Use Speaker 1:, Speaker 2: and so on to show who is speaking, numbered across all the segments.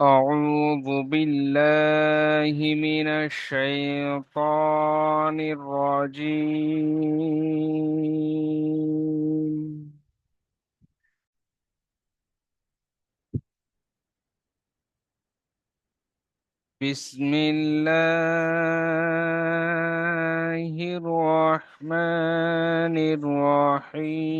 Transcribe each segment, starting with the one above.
Speaker 1: أعوذ بالله من الشيطان الرجيم. بسم الله الرحمن الرحيم.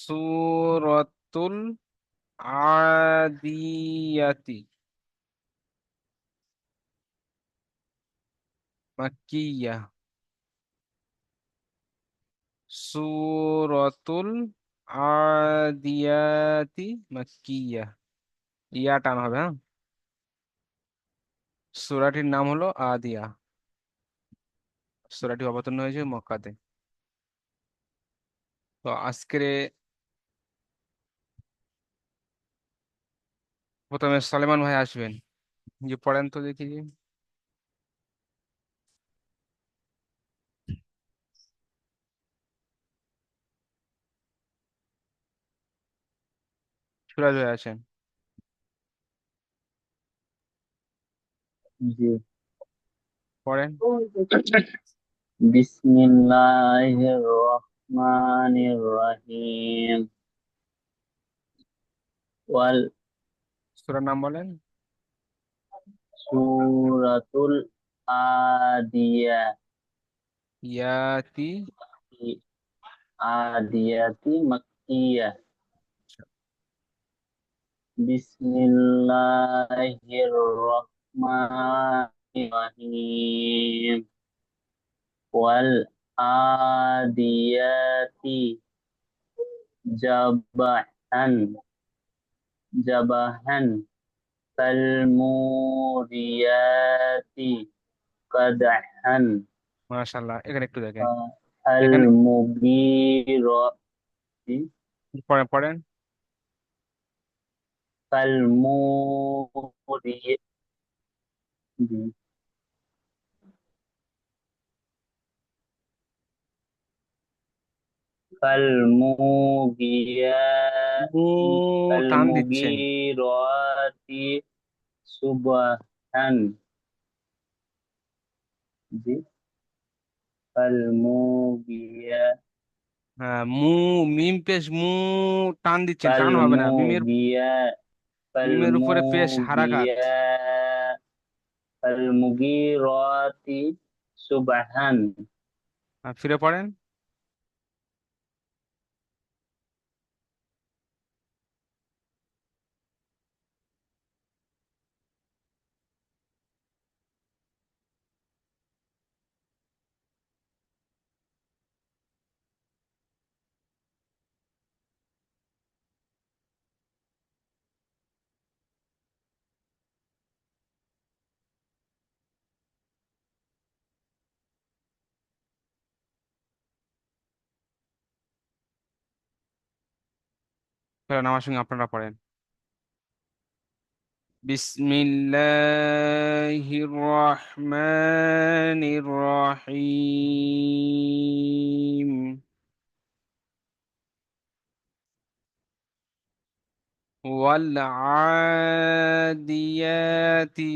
Speaker 1: سورة العاديات مكية. সূরাতুল আদিয়াতি মাক্কিয়া। ইয়া টান হবে, হ্যাঁ। সূরাটির নাম হলো আদিয়া। সূরাটি অবতীর্ণ হয়েছে মক্কাতে। তো আজকে প্রথমে সলেমান ভাই আসবেন, যে পড়েন তো দেখি যে। সুরাজ ভাই আছেন,
Speaker 2: জি।
Speaker 1: পড়েন।
Speaker 2: বিসমিল্লাহির রহমানির রহিম। ওয়াল
Speaker 1: সূরার নাম বলেন।
Speaker 2: সূরাতুল আদিয়াতি।
Speaker 1: ইয়াতি।
Speaker 2: আদিয়াতি মাক্কিয়া। বিসমিল্লাহির রহমানির রহিম। ওয়াল আদিয়াতি জাবাহান। জাবাহান فالموريات قدحا
Speaker 1: মাশাআল্লাহ, এখানে একটু দেখেন। এখানে
Speaker 2: فالمغيرات
Speaker 1: পড়েন পড়েন।
Speaker 2: فالموريات فالموغيات
Speaker 1: মু টান দিচ্ছেন।
Speaker 2: فالمغيرات صبحا জি فالموغيات
Speaker 1: হ্যাঁ, মিম পেশ টান দিচ্ছেন, টান হবে না। মিমের
Speaker 2: فالموغيات
Speaker 1: মিমের উপরে পেশ হারাকাত।
Speaker 2: فالموغيات فالمغيرات صبحا
Speaker 1: ফিরে পড়েন। ফেরান, আমার সঙ্গে আপনারা পড়েন। বিসমিল্লাহির রহমানির রহিম। ওয়াল আদিয়াতি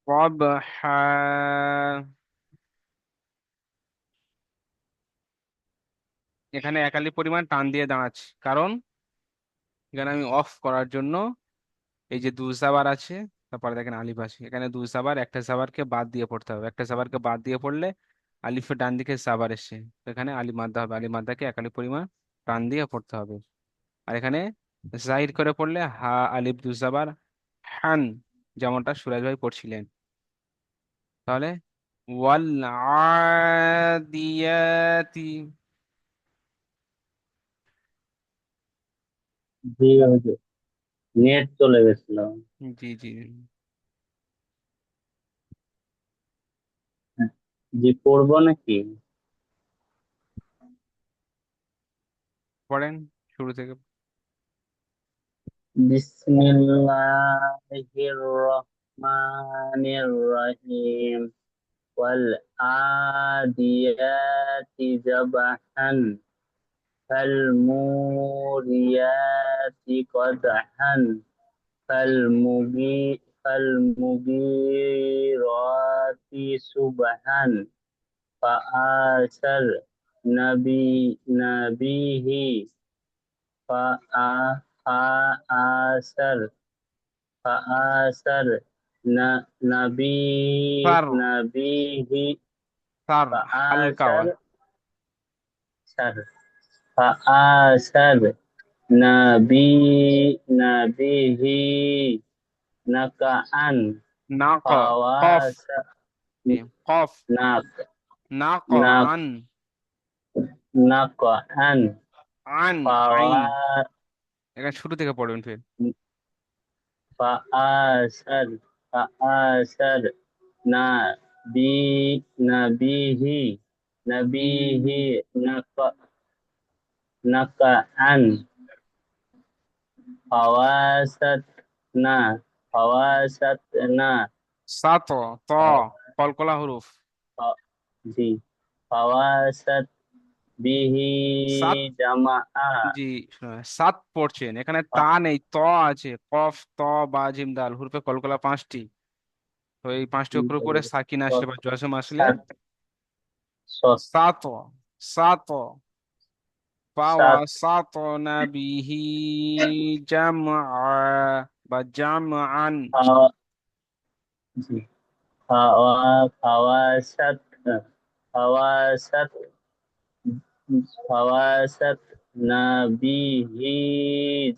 Speaker 1: কবহা। এখানে একালি পরিমাণ টান দিয়ে দাঁড়াচ্ছে, কারণ এখানে আমি অফ করার জন্য এই যে দুই সাবার আছে, তারপরে দেখেন আলিফ আছে। এখানে দুই সাবার, একটা সাবারকে বাদ দিয়ে পড়তে হবে। একটা সাবারকে বাদ দিয়ে পড়লে আলিফের ডান দিকে সাবার এসছে, তো এখানে আলিফ মাদ্দা হবে। আলিফ মাদ্দাকে একালি পরিমাণ টান দিয়ে পড়তে হবে। আর এখানে জাহির করে পড়লে হা আলিফ দুই সাবার হান, যেমনটা সুরাজ ভাই পড়ছিলেন। তাহলে ওয়াল আদিয়াতি।
Speaker 2: জি হুজুর, নেট চলে গেছিল।
Speaker 1: জি জি।
Speaker 2: জি পড়বো নাকি?
Speaker 1: পড়েন শুরু থেকে।
Speaker 2: Bismillahirrahmanirrahim. Wal adiyati zabahan. Fal muriyati qadhan. Fal mugirati subhan. Fa'asal nabihi. Fa'asal Fa'asar nabi
Speaker 1: সার,
Speaker 2: nabihi
Speaker 1: সার, হালকা
Speaker 2: fa'asar
Speaker 1: আওয়াজ।
Speaker 2: sar fa'asar nabi nabihi naka'an
Speaker 1: নাক, কফ,
Speaker 2: fawasa
Speaker 1: কফ,
Speaker 2: nak
Speaker 1: নাক,
Speaker 2: nak
Speaker 1: আন,
Speaker 2: naka'an
Speaker 1: আন, আইন।
Speaker 2: fawa
Speaker 1: এখানে শুরু থেকে পড়বেন ফির।
Speaker 2: fa'asar fa'asar nabi nabihi
Speaker 1: বি,
Speaker 2: nabihi naka'an fawasat na fawasat na
Speaker 1: সাত, ত, কলকলা হরুফ।
Speaker 2: জি fawasat bihi
Speaker 1: সাত,
Speaker 2: jama'a
Speaker 1: জি, সাত পড়ছেন, এখানে তা নেই, ত আছে, কফ, ত, বা, জিম, দাল, হুরফে কলকলা পাঁচটি। তো এই পাঁচটি অক্ষর উপরে সাকিন আসলে বা জজম আসলে
Speaker 2: sat sat
Speaker 1: সাত, সাত, পাওয়া,
Speaker 2: sat
Speaker 1: সাত বিহি জামআ বা জামআন।
Speaker 2: fawa ji fawasat fawasat fawasat nabihi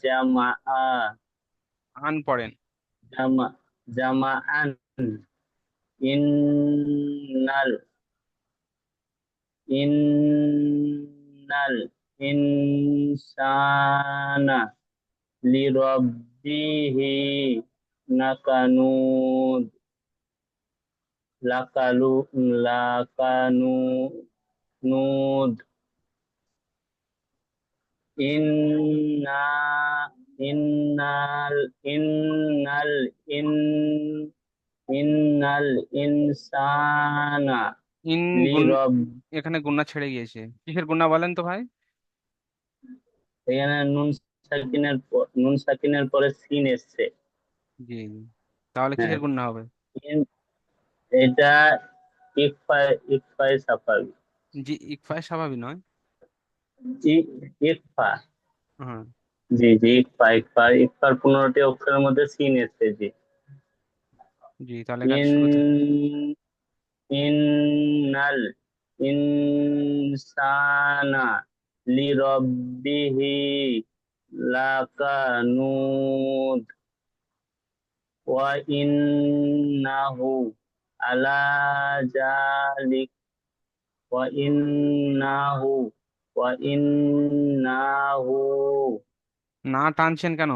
Speaker 2: jama'a
Speaker 1: আন পড়েন।
Speaker 2: jama jama'an innal innal insana lirabbihi nakanud lakalu lakanud inna innal innal in innal insana
Speaker 1: in গুন,
Speaker 2: লিরব
Speaker 1: এখানে গুন্না ছেড়ে গিয়েছে, কিসের গুন্না বলেন তো ভাই?
Speaker 2: এখানে নুন সাকিনের পরে সিন এসছে।
Speaker 1: জি, জি। তাহলে
Speaker 2: হ্যাঁ
Speaker 1: কিসের গুন্না হবে?
Speaker 2: এটা ইকফাই সাফাবি
Speaker 1: জি, ইকফায় স্বাভাবিক নয়।
Speaker 2: ইকফা
Speaker 1: হ্যাঁ,
Speaker 2: জি জি ইকফার 15টি অক্ষরের মধ্যে সিন এসছে জি
Speaker 1: জি, তাহলে এখানে
Speaker 2: ইন
Speaker 1: শুরু থেকে।
Speaker 2: ইন্নাল ইনসানা লিরব্বিহি লাকানুদ ওয়া ইন্নাহু আলা জালিক ওয়া ইন্নাহু ওয়া ইন্নাহু
Speaker 1: না টানছেন কেন?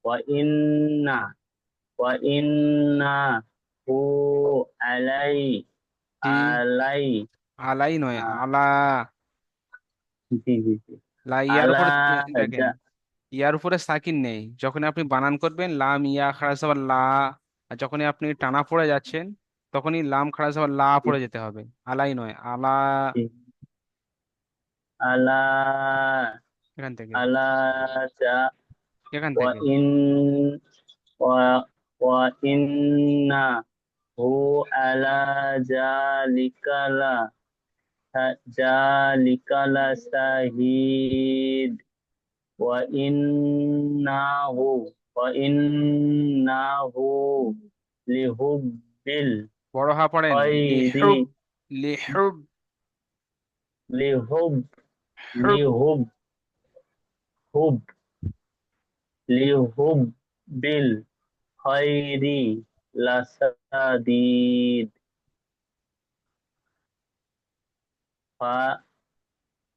Speaker 2: ওয়া ইন্না ওয়া ইন্নাহু আলাই
Speaker 1: জি,
Speaker 2: আলাই
Speaker 1: আলাই নয়,
Speaker 2: আহ,
Speaker 1: আলা।
Speaker 2: জি জি জি
Speaker 1: লা, ইয়ার
Speaker 2: আলা
Speaker 1: উপর দেখেন,
Speaker 2: যা
Speaker 1: ইয়ার উপরে সাকিন নেই, যখন আপনি বানান করবেন লাম ইয়া খাড়া সাবার লা, আর যখনই আপনি টানা পড়ে যাচ্ছেন তখনই লাম খাড়া সাবার লা পড়ে যেতে হবে, আলাই নয়, আলা।
Speaker 2: জি, আলা
Speaker 1: এখান থেকে,
Speaker 2: আলা যা
Speaker 1: এখান
Speaker 2: ওয়া
Speaker 1: থেকে।
Speaker 2: ইন ওয়া ওয়া ইন্না হু আলা জালিকালা জালিকালা শাহিদ ওয়া ইন্নাহু ওয়া ইন্নাহু লিহুব্বিল
Speaker 1: বড় হা পড়েন,
Speaker 2: খায়রি
Speaker 1: লিহুব, লিহুব,
Speaker 2: লিহুব
Speaker 1: হুব,
Speaker 2: লিহুব হুব লিহুব্বিল খায়রি লাসাদিদ ফা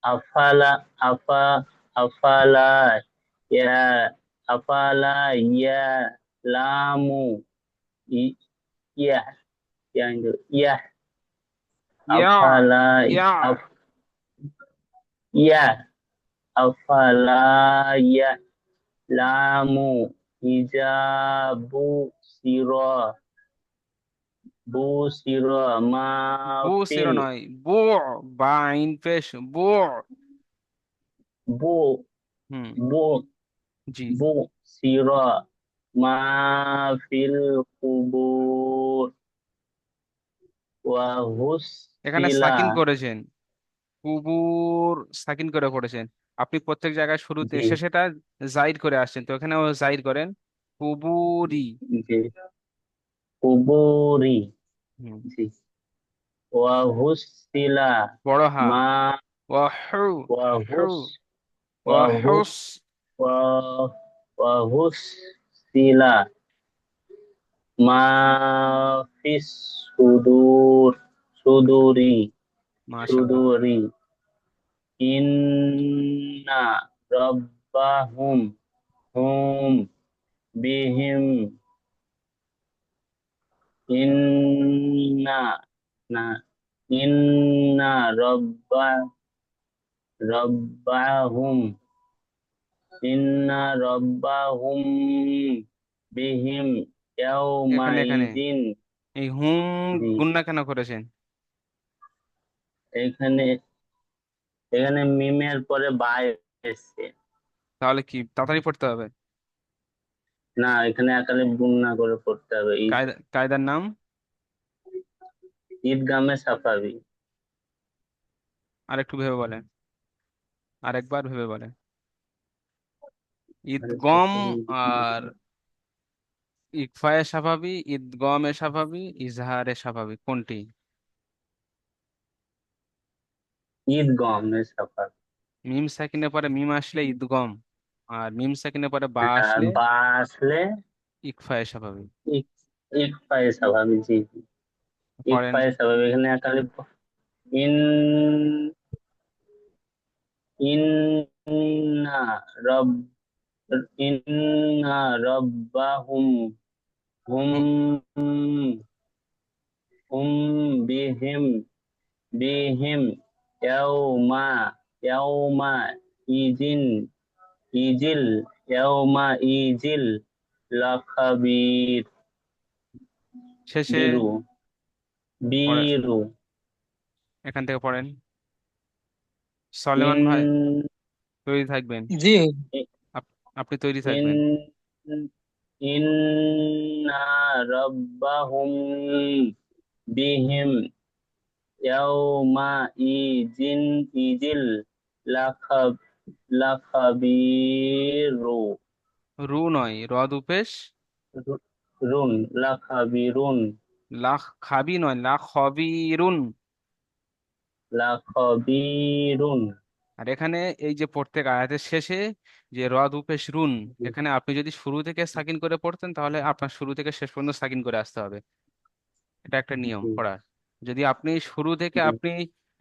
Speaker 2: আফালা আফা আফালা ইয়া আফালা ইয়া লামু ই- ইয়া ইয়া
Speaker 1: ইয়া,
Speaker 2: আফালা
Speaker 1: ইয়া,
Speaker 2: আফ ইয়া আফালা ইয়া লামু ইজাবু সিরা সিরা
Speaker 1: বু সির
Speaker 2: মাফিল
Speaker 1: নয়, বু, বা আইন পেশ, বু।
Speaker 2: বু
Speaker 1: হুম।
Speaker 2: বু
Speaker 1: জি।
Speaker 2: বু সিরা মাফিল কুবুর ওয়া
Speaker 1: এখানে
Speaker 2: হুসিলা।
Speaker 1: সাকিন করেছেন, কুবুর, সাকিন করে পড়েছেন। আপনি প্রত্যেক জায়গায় শুরুতে
Speaker 2: জি
Speaker 1: শেষেটা জাইর করে আসছেন, তো এখানেও জাইর করেন, কুবুরি।
Speaker 2: জি কুবুরি।
Speaker 1: হুম।
Speaker 2: জি ওয়া হুসিলা
Speaker 1: বড় হা,
Speaker 2: মা
Speaker 1: ওয়াহু,
Speaker 2: ওয়া
Speaker 1: হু,
Speaker 2: হুস ওয়া হুস
Speaker 1: ওয়াহুস।
Speaker 2: ওয়া ওয়া হুসিলা মা ফিস সুদুর সুদুরি
Speaker 1: মাশাল্লাহ।
Speaker 2: সুদুরি ইন্না রাব্বাহুম হুম বিহিম ইন্না না ইন্না রাব্বাহুম রাব্বাহুম বিহিম
Speaker 1: এখানে এখানে
Speaker 2: ইয়াউমাইদিন।
Speaker 1: এই হুম
Speaker 2: জি
Speaker 1: গুন্না কেন করেছেন?
Speaker 2: এখানে এখানে মিমের পরে বা এসছে।
Speaker 1: তাহলে কি তাড়াতাড়ি পড়তে হবে?
Speaker 2: না, এখানে একালে গুণনা করে পড়তে হবে।
Speaker 1: কায়দার নাম?
Speaker 2: ঈদগামে সাফাবি।
Speaker 1: আর একটু ভেবে বলেন, আরেকবার ভেবে বলেন। ঈদগম আর ইকফায়ে স্বাভাবিক, ঈদগমে স্বাভাবিক, ইজহারে স্বাভাবিক কোনটি?
Speaker 2: ঈদগমে সাফাবি।
Speaker 1: মিম সাকিনের পরে মিম আসলে ঈদগম, আর মিম সাকিনের পরে বা
Speaker 2: আর
Speaker 1: আসলে
Speaker 2: বা আসলে
Speaker 1: ইকফায়ে স্বাভাবিক।
Speaker 2: ইক ইকফায়ে স্বাভাবিক। জি জি
Speaker 1: পড়েন।
Speaker 2: ইকফায়ে স্বাভাবিক। এখানে একালে ইন ইন্না রব ইন্না রব্বাহুম
Speaker 1: হুম,
Speaker 2: হুম হুম বিহিম বিহিম ইয়াউমা ইয়াউমা ইজিন ইজিল ইয়াউমা ইজিল লাখাবির
Speaker 1: শেষে
Speaker 2: বিরু
Speaker 1: পড়ে,
Speaker 2: বিরু
Speaker 1: এখান থেকে পড়েন। সলেমান ভাই
Speaker 2: ইন
Speaker 1: তৈরি থাকবেন।
Speaker 3: জি।
Speaker 1: আপনি তৈরি
Speaker 2: ইন
Speaker 1: থাকবেন।
Speaker 2: ইন্না রাব্বাহুম বিহিম ইয়াউমা ইজিল লাখাব লাখাবিরু
Speaker 1: রু নয়, রদ উপেশ।
Speaker 2: রুন লাখাবিরুন
Speaker 1: লাখ খাবি নয়, লাখ খবিরুন।
Speaker 2: লাখাবিরুন।
Speaker 1: আর এখানে এই যে প্রত্যেক আয়াতের শেষে যে রদ উপেশ রুন, এখানে আপনি যদি শুরু থেকে সাকিন করে পড়তেন তাহলে আপনার শুরু থেকে শেষ পর্যন্ত সাকিন করে আসতে হবে। এটা একটা নিয়ম
Speaker 2: জি
Speaker 1: পড়ার। যদি আপনি শুরু থেকে
Speaker 2: জি
Speaker 1: আপনি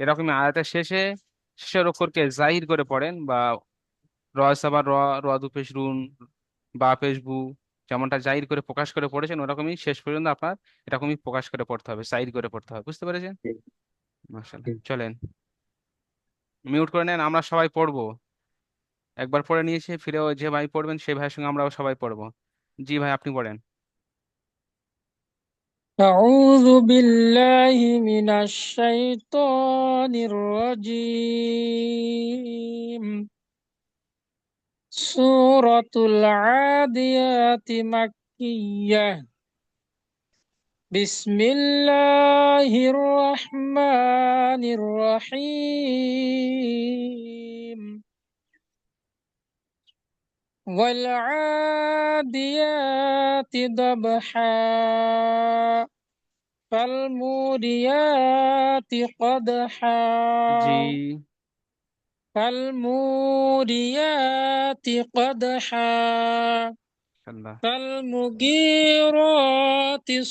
Speaker 1: এরকম আয়াতের শেষে শেষের অক্ষরকে জাহির করে পড়েন, বা রয় সাবার র, রদ উপেশ রুন, বা পেশ বু, যেমনটা জাহির করে প্রকাশ করে পড়েছেন ওরকমই শেষ পর্যন্ত আপনার এরকমই প্রকাশ করে পড়তে হবে, জাহির করে পড়তে হবে। বুঝতে পেরেছেন?
Speaker 2: জি
Speaker 1: মাশাআল্লাহ,
Speaker 2: জি।
Speaker 1: চলেন মিউট করে নেন, আমরা সবাই পড়বো। একবার পড়ে নিয়েছি, ফিরে ওই যে ভাই পড়বেন সেই ভাইয়ের সঙ্গে আমরাও সবাই পড়বো। জি ভাই, আপনি পড়েন।
Speaker 3: أعوذ بالله من الشيطان الرجيم. سورة العاديات مكية. بسم الله الرحمن الرحيم. والعاديات ضبحا فالموريات
Speaker 1: জি।
Speaker 3: قدحا فالموريات قدحا
Speaker 1: আল্লাহ।
Speaker 3: فالمغيرات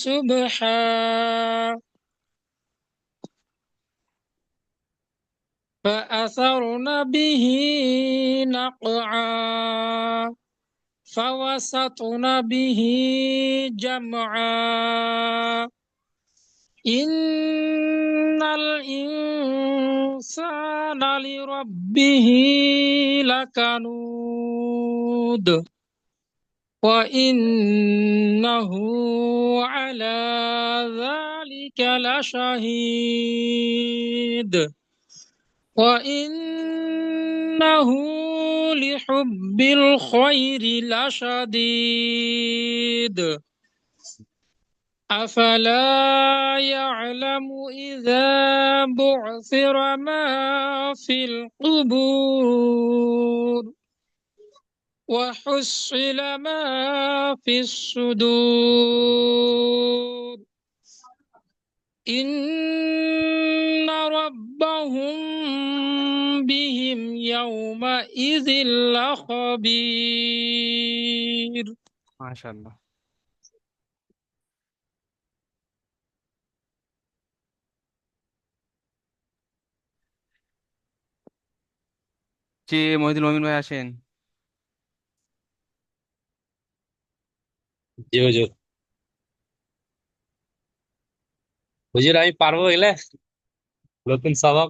Speaker 3: صبحا فأثرن به نقعا فوسطن به جمعا إن الإنسان لربه لكنود وإنه على ذلك لشهيد وإنه لحب الخير لشديد أفلا يعلم إذا بعثر ما في القبور وحصل ما في الصدور إن ربهم بهم يومئذ لخبير
Speaker 1: মাশাআল্লাহ। জি, মহিদুল মমিন ভাই আসেন।
Speaker 4: জি হুজুর। হুজুর আমি পারবো এগুলা, নতুন স্বভাব।